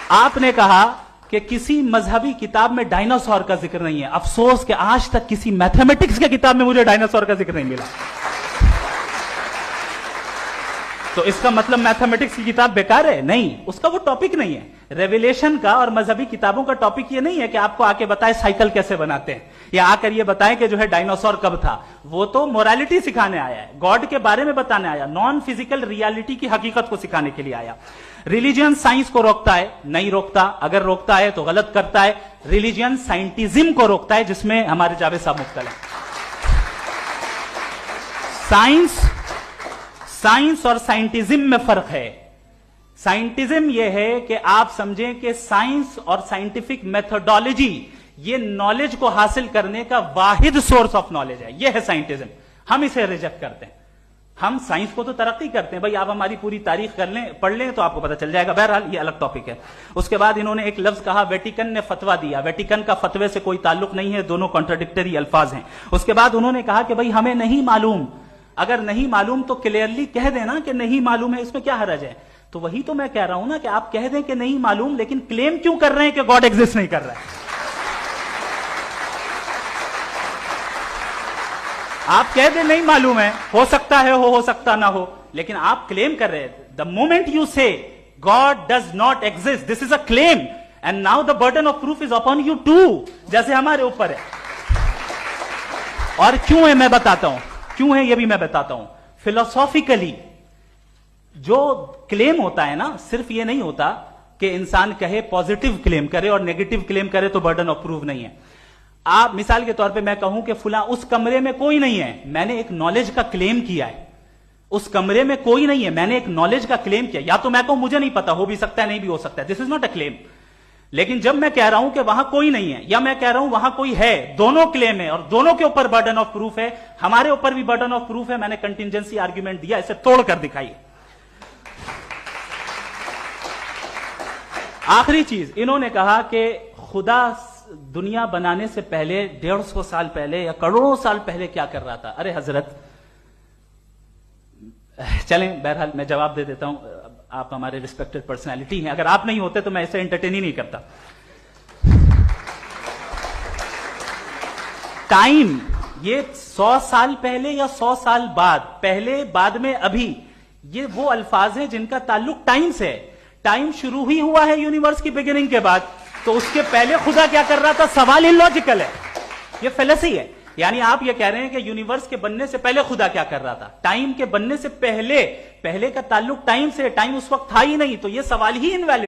آپ نے کہا کہ کسی مذہبی کتاب میں ڈائناسور کا ذکر نہیں ہے. افسوس کہ آج تک کسی میتھمیٹکس کی کتاب میں مجھے ڈائناسور کا ذکر نہیں ملا. تو اس کا مطلب میتھمیٹکس کی کتاب بیکار ہے؟ نہیں, اس کا وہ ٹاپک نہیں ہے. ریویلیشن کا اور مذہبی کتابوں کا ٹاپک یہ نہیں ہے کہ آپ کو آ کے بتائے سائیکل کیسے بناتے ہیں, یا آ کر یہ بتائیں کہ جو ہے ڈائناسور کب تھا. وہ تو مورالیٹی سکھانے آیا ہے, گاڈ کے بارے میں بتانے آیا, نان فزیکل ریالٹی کی حقیقت کو سکھانے کے لیے آیا. ریلیجن سائنس کو روکتا ہے؟ نہیں روکتا. اگر روکتا ہے تو غلط کرتا ہے. ریلیجن سائنٹزم کو روکتا ہے, جس میں ہمارے جاوید صاحب مبتلا ہیں. سائنس اور سائنٹزم میں فرق ہے. سائنٹزم یہ ہے کہ آپ سمجھیں کہ سائنس اور سائنٹیفک میتھڈالوجی یہ نالج کو حاصل کرنے کا واحد سورس آف نالج ہے. یہ ہے سائنٹزم. ہم اسے ریجیکٹ کرتے ہیں. ہم سائنس کو تو ترقی کرتے ہیں, بھائی آپ ہماری پوری تاریخ کر لیں, پڑھ لیں تو آپ کو پتہ چل جائے گا. بہرحال یہ الگ ٹاپک ہے. اس کے بعد انہوں نے ایک لفظ کہا, ویٹیکن نے فتویٰ دیا. ویٹیکن کا فتوے سے کوئی تعلق نہیں ہے, دونوں کانٹراڈکٹری الفاظ ہیں. اس کے بعد انہوں نے کہا کہ بھائی ہمیں نہیں معلوم. اگر نہیں معلوم تو کلیئرلی کہہ دینا کہ نہیں معلوم ہے, اس میں کیا حرج ہے. تو وہی تو میں کہہ رہا ہوں نا کہ آپ کہہ دیں کہ نہیں معلوم, لیکن کلیم کیوں کر رہے ہیں کہ گاڈ ایگزسٹ نہیں کر رہا ہے. آپ کہہ دیں نہیں معلوم ہے, ہو سکتا ہے ہو سکتا نہ ہو, لیکن آپ کلیم کر رہے ہیں. The moment you say God does not exist, this is a claim, and now the burden of proof is upon you too, جیسے ہمارے اوپر ہے. اور کیوں ہے میں بتاتا ہوں, کیوں ہے یہ بھی میں بتاتا ہوں. فلسافیکلی جو کلیم ہوتا ہے نا, صرف یہ نہیں ہوتا کہ انسان کہے پازیٹیو کلیم کرے اور نیگیٹو کلیم کرے تو برڈن آف پروف نہیں ہے. آپ مثال کے طور پہ میں کہوں کہ فلاں اس کمرے میں کوئی نہیں ہے, میں نے ایک نالج کا کلیم کیا ہے. اس کمرے میں کوئی نہیں ہے, میں نے ایک نالج کا کلیم کیا. یا تو میں کہوں مجھے نہیں پتا, ہو بھی سکتا ہے نہیں بھی ہو سکتا ہے, دس از ناٹ اے کلیم. لیکن جب میں کہہ رہا ہوں کہ وہاں کوئی نہیں ہے, یا میں کہہ رہا ہوں وہاں کوئی ہے, دونوں کلیم ہے اور دونوں کے اوپر برڈن آف پروف ہے. ہمارے اوپر بھی برڈن آف پروف ہے. میں نے کنٹینجنسی آرگیومنٹ دیا, اسے توڑ کر دکھائی. آخری چیز, انہوں نے کہا کہ خدا دنیا بنانے سے پہلے 150 سال پہلے یا کروڑوں سال پہلے کیا کر رہا تھا. ارے حضرت, چلیں بہرحال میں جواب دے دیتا ہوں. آپ ہمارے ریسپیکٹڈ پرسنالٹی ہیں, اگر آپ نہیں ہوتے تو میں اسے انٹرٹین ہی نہیں کرتا. ٹائم, یہ 100 سال پہلے یا 100 سال بعد, پہلے بعد میں ابھی, یہ وہ الفاظ ہیں جن کا تعلق ٹائم سے ہے. ٹائم شروع ہی ہوا ہے یونیورس کی بگننگ کے بعد, تو اس کے پہلے خدا کیا کر رہا تھا, سوال ہی لاجیکل ہے. یہ فلسفی ہے. یعنی آپ یہ کہہ رہے ہیں کہ یونیورس کے بننے سے پہلے خدا کیا کر رہا تھا. ٹائم کے بننے سے پہلے کا تعلق ٹائم سے, ٹائم اس وقت تھا ہی نہیں, تو یہ سوال ہی انویلڈ